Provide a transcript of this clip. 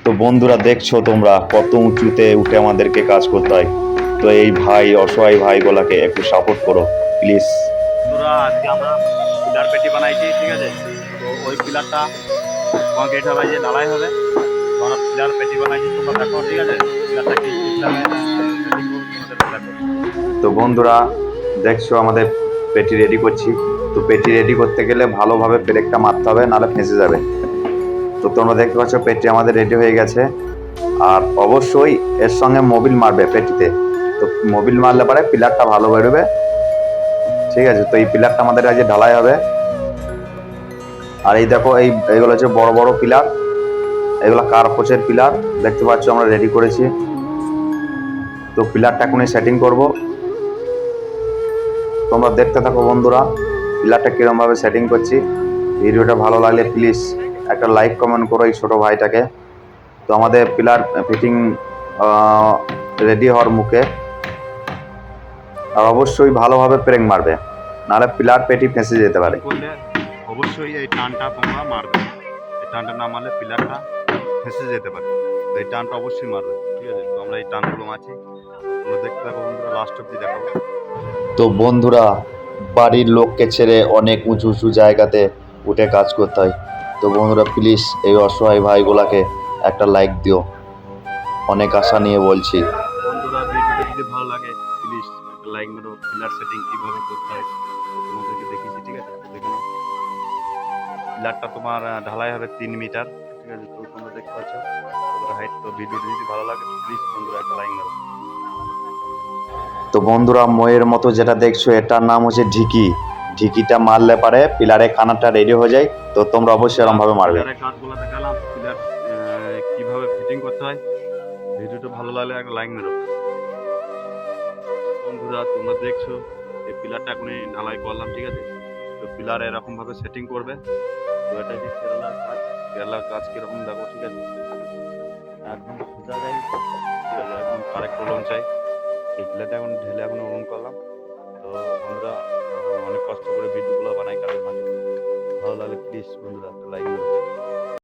তো বন্ধুরা দেখছো তোমরা কত উঁচুতে উঠে আমাদেরকে কাজ করতে হয়। তো এই ভাই অসহায় ভাইগুলাকে একটু সাপোর্ট করো প্লিজ। বন্ধুরা আজকে আমরা পিলার পেটি বানাইছি, ঠিক আছে। তো ওই পিলারটা কংক্রিট হবে, যে ঢালাই হবে। তো আমরা পিলার পেটি বানাইছি, তোমরা দেখো, ঠিক আছে। পিলারটা কি সিস্টেমে সেটিং করবো তোমাদেরকে দেখো। তো বন্ধুরা দেখছো আমাদের পেটি রেডি করছি। তো পেটি রেডি করতে গেলে ভালোভাবে পেরেকটা মারতে হবে, নাহলে ফেঁসে যাবে। তো তোমরা দেখতে পাচ্ছ পেটি আমাদের রেডি হয়ে গেছে। আর অবশ্যই এর সঙ্গে মোবিল মারবে পেটিতে। তো মোবিল মারলে পরে পিলারটা ভালো বেরোবে, ঠিক আছে। তো এই পিলারটা আমাদের আজ ঢালাই হবে। আর এই দেখো এইগুলো হচ্ছে বড় বড় পিলার, এগুলো কার্পোচের পিলার দেখতে পাচ্ছ আমরা রেডি করেছি। তো পিলারটা এখনই সেটিং করব, তোমরা দেখতে থাকো বন্ধুরা পিলারটা কিরম ভাবে সেটিং করছি। ভিডিওটা ভালো লাগলে প্লিজ একটা লাইক কমেন্ট করো এই ছোট ভাইটাকে। তো আমাদের পিলার ফিটিং রেডি হওয়ার মুখে। আর অবশ্যই ভালোভাবে প্রেং মারবে, নাহলে পিলার পেটি ফেঁসে যেতে পারে। করলে অবশ্যই এই টানটা তোমরা মারবে। এই টানটা না মারলে পিলারটা ফেঁসে যেতে পারে। তো এই টানটা অবশ্যই মারবে, ঠিক আছে। তো আমরা এই টানগুলো মারছি, তোমরা দেখতে থাকো বন্ধুরা, লাস্ট অব্দি দেখাবো। তো বন্ধুরা বাড়ির লোককে ছেড়ে অনেক উঁচু উঁচু জায়গাতে উঠে কাজ করতে হয়। তো বন্ধুরা প্লিজ এই অসহায় ভাইগুলাকে একটা লাইক দিও, অনেক আশা নিয়ে বলছি। বন্ধুরা ভিডিওটা যদি ভালো লাগে প্লিজ একটা লাইক মেরো। পিলার সেটিং কিভাবে করতে হয় তো তোমাদেরকে দেখিয়েছি, ঠিক আছে। তো দেখে নাও, পিলারটা তোমার ঢালাই হবে 3 মিটার, ঠিক আছে। তো তোমরা দেখতে পাচ্ছ হাইট। তো ভিডিওটা যদি ভালো লাগে প্লিজ বন্ধুরা একটা লাইক মেরো। তো বন্ধুরা ময়ের মতো যেটা দেখছো এটার নাম হচ্ছে ঢিকি। ঢিকিটা মারলে পারে পিলারে কানাটা রেডি হয়ে যায়। তো তোমরা অবশ্যই এরকম ভাবে মারবে। পিলারের কাজগুলো দেখালাম, পিলার কিভাবে ফিটিং করতে হয়। ভিডিওটা ভালো লাগলে একটা লাইক মেরো। বন্ধুরা তোমরা দেখছো এই পিলারটা এখনই ঢালাই করলাম, ঠিক আছে। তো পিলার এরকম ভাবে সেটিং করবে। তো এটা যে কেরালার কাজ, কেরালার কাজ কিরকম দেখো, ঠিক আছে। একদম সোজা যায়, ঠিক আছে, একদম কারেক্ট ওলন চাই। এই পিলারটা এখন ঢেলে এখন ওলন করলাম। তো বন্ধুরা অনেক কষ্ট করে ভিডিওগুলো বানাই কাজের মাঝে। ভালো লাগলে প্লিজ বন্ধুরা একটা লাইক